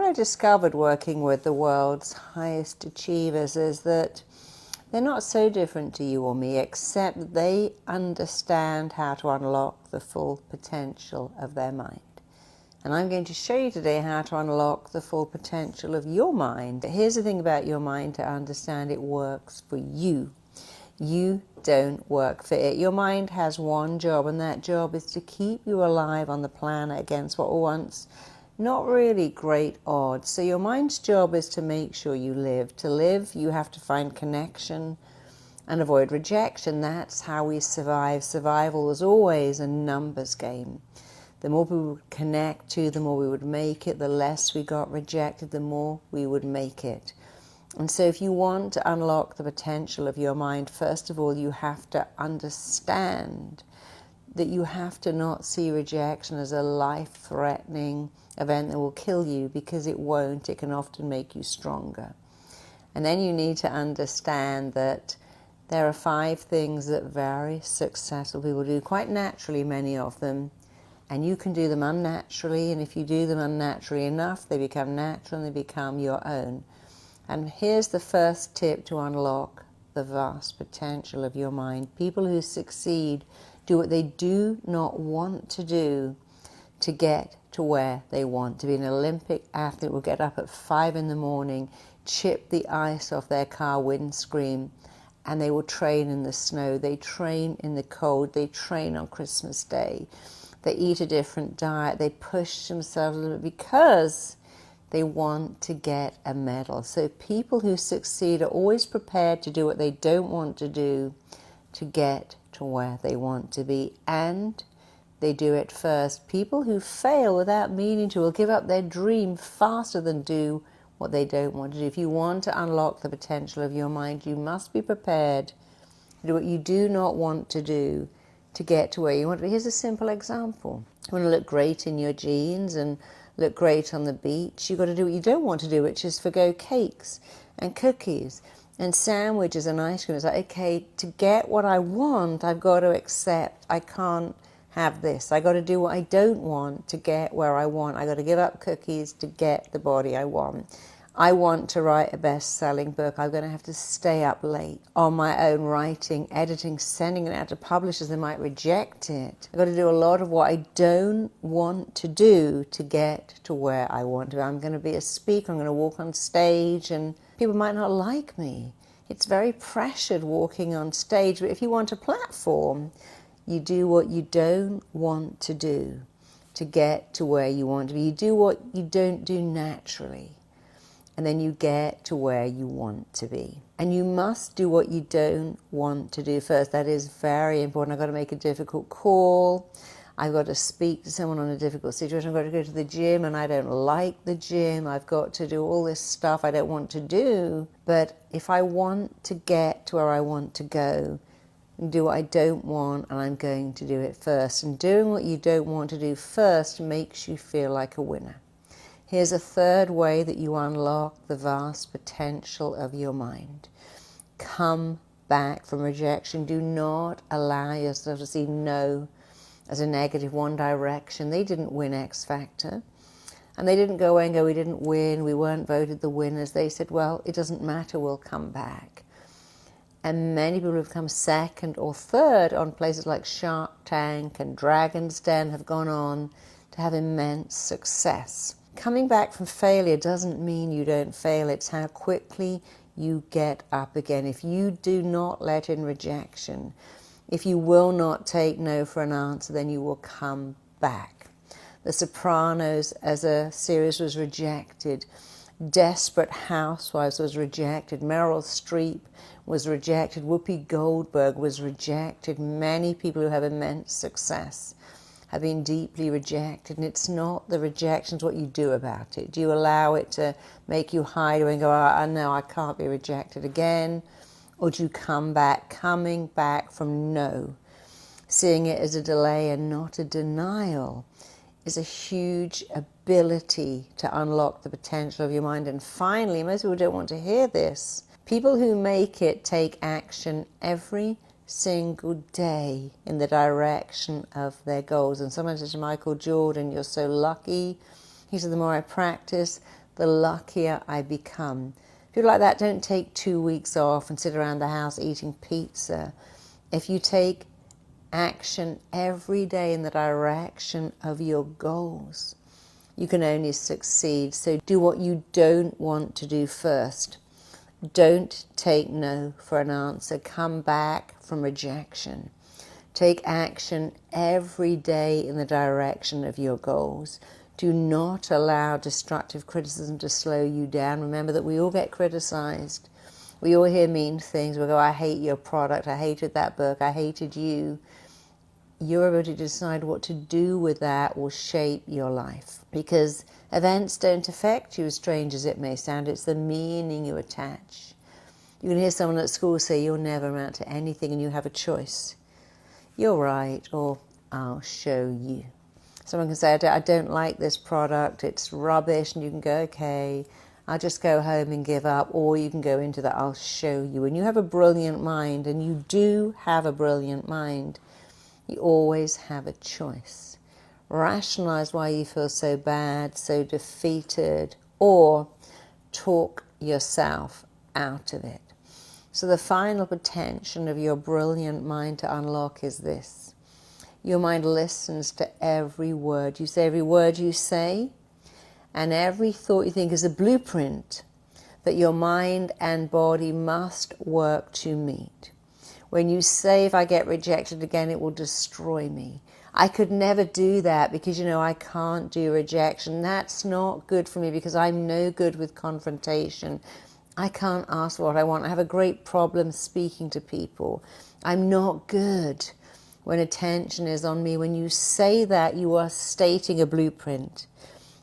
I discovered working with the world's highest achievers is that they're not so different to you or me, except they understand how to unlock the full potential of their mind. And I'm going to show you today how to unlock the full potential of your mind. Here's the thing about your mind to understand: it works for you. You don't work for it. Your mind has one job, and that job is to keep you alive on the planet against what were once not really great odds. So your mind's job is to make sure you live. To live, you have to find connection and avoid rejection. That's how we survive. Survival was always a numbers game. The more we would connect to, the more we would make it. The less we got rejected, the more we would make it. And so if you want to unlock the potential of your mind, first of all, you have to understand that you have to not see rejection as a life-threatening event that will kill you, because it won't. It can often make you stronger. And then you need to understand that there are 5 things that very successful people do, quite naturally, many of them. And you can do them unnaturally, and if you do them unnaturally enough, they become natural and they become your own. And here's the first tip to unlock the vast potential of your mind. People who succeed do what they do not want to do to get to where they want to be. An Olympic athlete will get up at 5 in the morning, chip the ice off their car windscreen, and they will train in the snow. They train in the cold. They train on Christmas Day. They eat a different diet. They push themselves a little bit because they want to get a medal. So people who succeed are always prepared to do what they don't want to do to get to where they want to be. And they do it first. People who fail without meaning to will give up their dream faster than do what they don't want to do. If you want to unlock the potential of your mind, you must be prepared to do what you do not want to do to get to where you want to be. Here's a simple example. You want to look great in your jeans and look great on the beach. You've got to do what you don't want to do, which is forgo cakes and cookies and sandwiches and ice cream. It's like, okay, to get what I want, I've got to accept I can't have this. I got to do what I don't want to get where I want. I got to give up cookies to get the body I want. I want to write a best-selling book. I'm going to have to stay up late on my own writing, editing, sending it out to publishers. They might reject it. I've got to do a lot of what I don't want to do to get to where I want to be. I'm going to be a speaker. I'm going to walk on stage and people might not like me. It's very pressured walking on stage. But if you want a platform, you do what you don't want to do to get to where you want to be. You do what you don't do naturally. And then you get to where you want to be. And you must do what you don't want to do first. That is very important. I've got to make a difficult call. I've got to speak to someone on a difficult situation. I've got to go to the gym and I don't like the gym. I've got to do all this stuff I don't want to do. But if I want to get to where I want to go, do what I don't want, and I'm going to do it first. And doing what you don't want to do first makes you feel like a winner. Here's a third way that you unlock the vast potential of your mind. Come back from rejection. Do not allow yourself to see no as a negative, one direction. They didn't win X Factor. And they didn't go away and go, we didn't win, we weren't voted the winners. They said, well, it doesn't matter, we'll come back. And many people who've come second or third on places like Shark Tank and Dragon's Den have gone on to have immense success. Coming back from failure doesn't mean you don't fail. It's how quickly you get up again. If you do not let in rejection, if you will not take no for an answer, then you will come back. The Sopranos as a series was rejected. Desperate Housewives was rejected. Meryl Streep was rejected. Whoopi Goldberg was rejected. Many people who have immense success have been deeply rejected, and it's not the rejection, it's what you do about it. Do you allow it to make you hide and go, oh, no, I can't be rejected again? Or do you come back? Coming back from no, seeing it as a delay and not a denial, is a huge ability to unlock the potential of your mind. And finally, most people don't want to hear this, people who make it take action every single day in the direction of their goals. And someone said to Michael Jordan, you're so lucky. He said, the more I practice, the luckier I become. If you're like that, don't take 2 weeks off and sit around the house eating pizza. If you take action every day in the direction of your goals, you can only succeed. So do what you don't want to do first. Don't take no for an answer. Come back from rejection. Take action every day in the direction of your goals. Do not allow destructive criticism to slow you down. Remember that we all get criticized. We all hear mean things. We go, I hate your product. I hated that book. I hated you. Your ability to decide what to do with that will shape your life. Because events don't affect you, as strange as it may sound. It's the meaning you attach. You can hear someone at school say, you'll never amount to anything, and you have a choice. You're right, or I'll show you. Someone can say, I don't like this product, it's rubbish, and you can go, okay, I'll just go home and give up, or you can go into the I'll show you. And you have a brilliant mind, and you do have a brilliant mind. You always have a choice. Rationalize why you feel so bad, so defeated, or talk yourself out of it. So the final potential of your brilliant mind to unlock is this. Your mind listens to every word you say. Every word you say and every thought you think is a blueprint that your mind and body must work to meet. When you say, if I get rejected again, it will destroy me. I could never do that because, I can't do rejection. That's not good for me because I'm no good with confrontation. I can't ask for what I want. I have a great problem speaking to people. I'm not good when attention is on me. When you say that, you are stating a blueprint.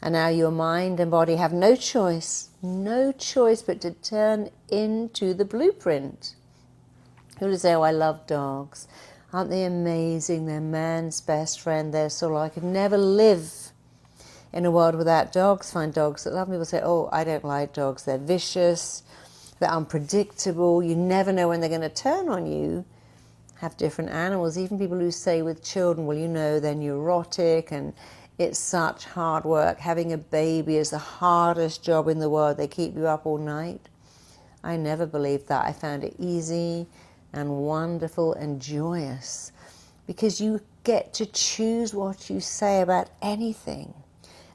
And now your mind and body have no choice but to turn into the blueprint. People say, oh, I love dogs. Aren't they amazing? They're man's best friend. They're so I could never live in a world without dogs. Find dogs that love me. People say, oh, I don't like dogs. They're vicious. They're unpredictable. You never know when they're going to turn on you. Have different animals. Even people who say with children, well, they're neurotic and it's such hard work. Having a baby is the hardest job in the world. They keep you up all night. I never believed that. I found it easy and wonderful and joyous because you get to choose what you say about anything.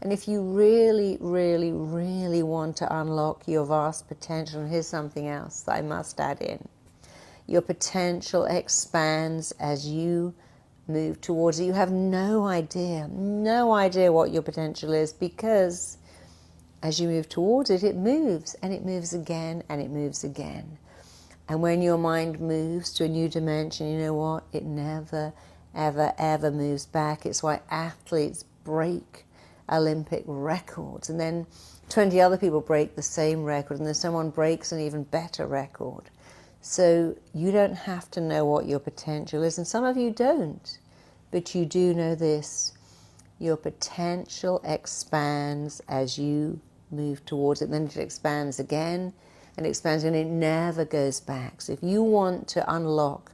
And if you really, really, really want to unlock your vast potential, and here's something else that I must add in. Your potential expands as you move towards it. You have no idea what your potential is because as you move towards it, it moves and it moves again and it moves again. And when your mind moves to a new dimension, you know what? It never, ever, ever moves back. It's why athletes break Olympic records and then 20 other people break the same record and then someone breaks an even better record. So you don't have to know what your potential is, and some of you don't, but you do know this. Your potential expands as you move towards it, then it expands again and expands and it never goes back. So if you want to unlock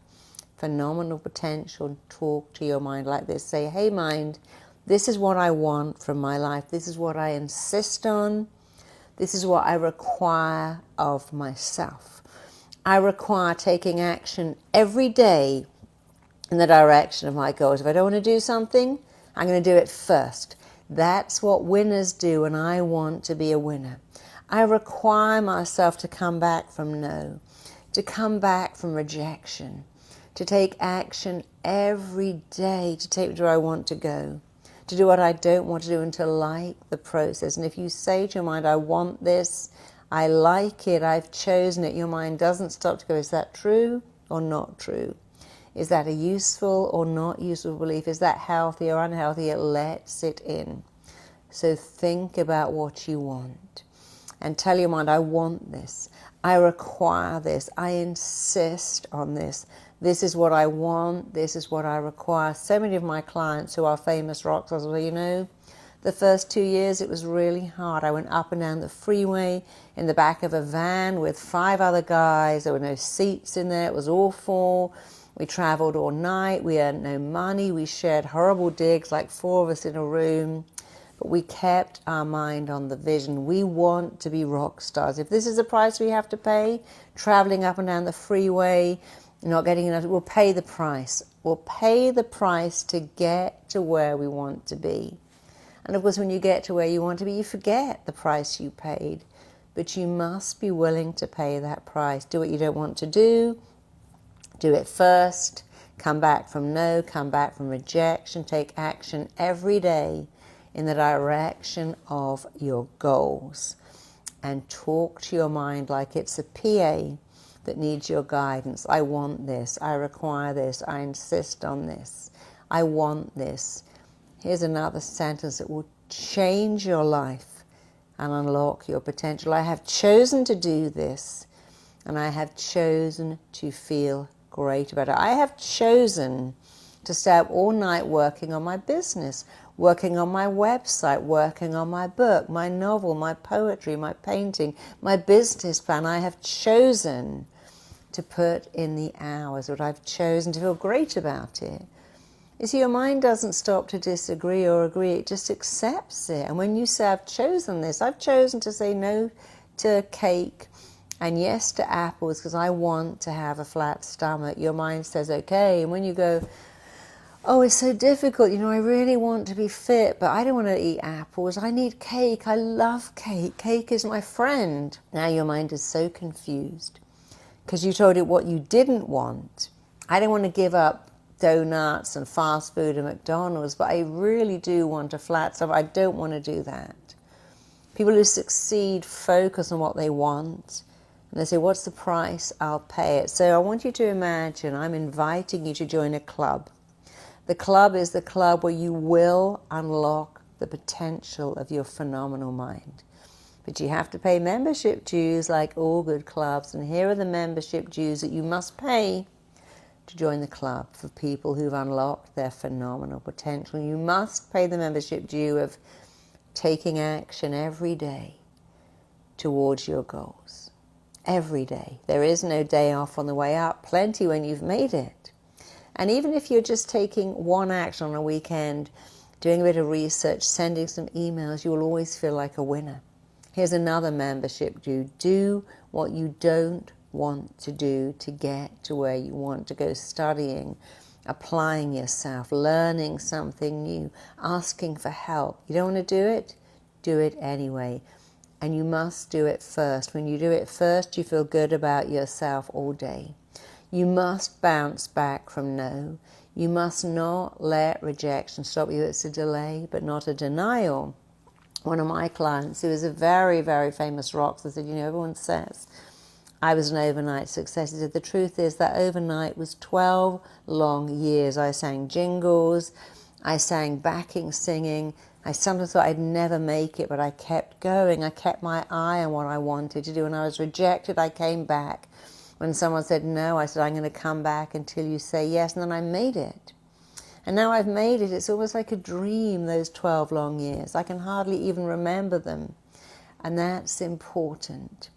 phenomenal potential, talk to your mind like this. Say, hey mind, this is what I want from my life. This is what I insist on. This is what I require of myself. I require taking action every day in the direction of my goals. If I don't want to do something, I'm going to do it first. That's what winners do, and I want to be a winner. I require myself to come back from no, to come back from rejection, to take action every day, to take me to where I want to go, to do what I don't want to do and to like the process. And if you say to your mind, I want this, I like it, I've chosen it, your mind doesn't stop to go, is that true or not true? Is that a useful or not useful belief? Is that healthy or unhealthy? It lets it in. So think about what you want and tell your mind, I want this, I require this, I insist on this. This is what I want, this is what I require. So many of my clients who are famous rock stars, well, the first 2 years it was really hard. I went up and down the freeway in the back of a van with 5 other guys. There were no seats in there. It was awful. We traveled all night. We earned no money. We shared horrible digs, like 4 of us in a room. but we kept our mind on the vision. We want to be rock stars. If this is the price we have to pay, traveling up and down the freeway, not getting enough, we'll pay the price. We'll pay the price to get to where we want to be. And of course, when you get to where you want to be, you forget the price you paid. But you must be willing to pay that price. Do what you don't want to do. Do it first. Come back from no, come back from rejection. Take action every day in the direction of your goals. And talk to your mind like it's a PA that needs your guidance. I want this. I require this. I insist on this. I want this. Here's another sentence that will change your life and unlock your potential. I have chosen to do this, and I have chosen to feel great about it. I have chosen to stay up all night working on my business, working on my website, working on my book, my novel, my poetry, my painting, my business plan. I have chosen to put in the hours, but I've chosen to feel great about it. You see, your mind doesn't stop to disagree or agree, it just accepts it. And when you say, I've chosen this, I've chosen to say no to cake and yes to apples because I want to have a flat stomach, your mind says, okay. And when you go, oh, it's so difficult, I really want to be fit, but I don't want to eat apples, I need cake, I love cake, cake is my friend. Now your mind is so confused because you told it what you didn't want. I don't want to give up donuts and fast food and McDonald's, but I really do want a flat stomach. I don't want to do that. People who succeed focus on what they want, and they say, what's the price? I'll pay it. So I want you to imagine I'm inviting you to join a club. The club is the club where you will unlock the potential of your phenomenal mind. But you have to pay membership dues like all good clubs, and here are the membership dues that you must pay to join the club for people who've unlocked their phenomenal potential. You must pay the membership due of taking action every day towards your goals. Every day. There is no day off on the way up. Plenty when you've made it. And even if you're just taking one action on a weekend, doing a bit of research, sending some emails, you will always feel like a winner. Here's another membership due. Do what you don't want to do to get to where you want to go. Studying, applying yourself, learning something new, asking for help. You don't want to do it? Do it anyway. And you must do it first. When you do it first, you feel good about yourself all day. You must bounce back from no. You must not let rejection stop you. It's a delay, but not a denial. One of my clients, who is a very, very famous rock star, said, everyone says I was an overnight success. He said, the truth is that overnight was 12 long years. I sang jingles, I sang backing singing. I sometimes thought I'd never make it, but I kept going. I kept my eye on what I wanted to do. When I was rejected, I came back. When someone said no, I said, I'm going to come back until you say yes. And then I made it. And now I've made it. It's almost like a dream, those 12 long years. I can hardly even remember them. And that's important.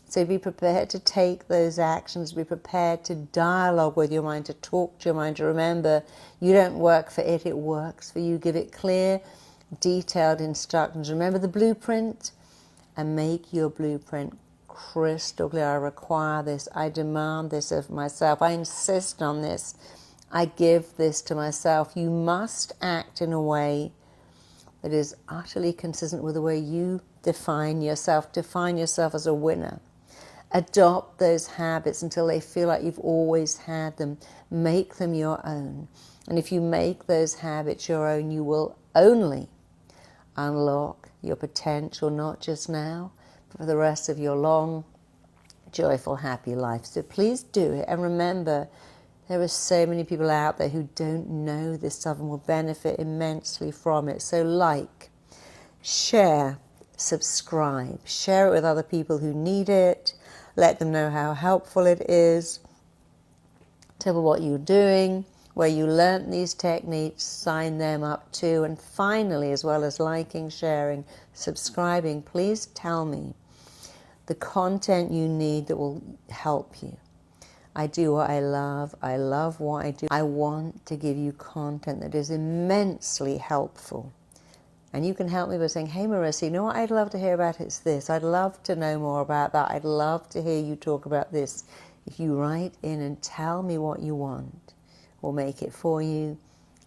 So be prepared to take those actions, be prepared to dialogue with your mind, to talk to your mind, to remember you don't work for it, it works for you. Give it clear, detailed instructions. Remember the blueprint and make your blueprint crystal clear. I require this, I demand this of myself, I insist on this, I give this to myself. You must act in a way that is utterly consistent with the way you define yourself. Define yourself as a winner. Adopt those habits until they feel like you've always had them. Make them your own. And if you make those habits your own, you will only unlock your potential, not just now, but for the rest of your long, joyful, happy life. So please do it. And remember, there are so many people out there who don't know this stuff and will benefit immensely from it. So like, share, subscribe, share it with other people who need it. Let them know how helpful it is. Tell them what you're doing, where you learnt these techniques, sign them up too. And finally, as well as liking, sharing, subscribing, please tell me the content you need that will help you. I do what I love what I do. I want to give you content that is immensely helpful And you can help me by saying, hey Marissa, you know what I'd love to hear about? It's this. I'd love to know more about that. I'd love to hear you talk about this. If you write in and tell me what you want, we'll make it for you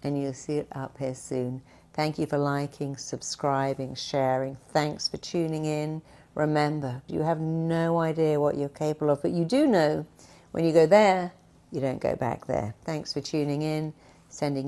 and you'll see it up here soon. Thank you for liking, subscribing, sharing. Thanks for tuning in. Remember, you have no idea what you're capable of, but you do know when you go there, you don't go back there. Thanks for tuning in. Sending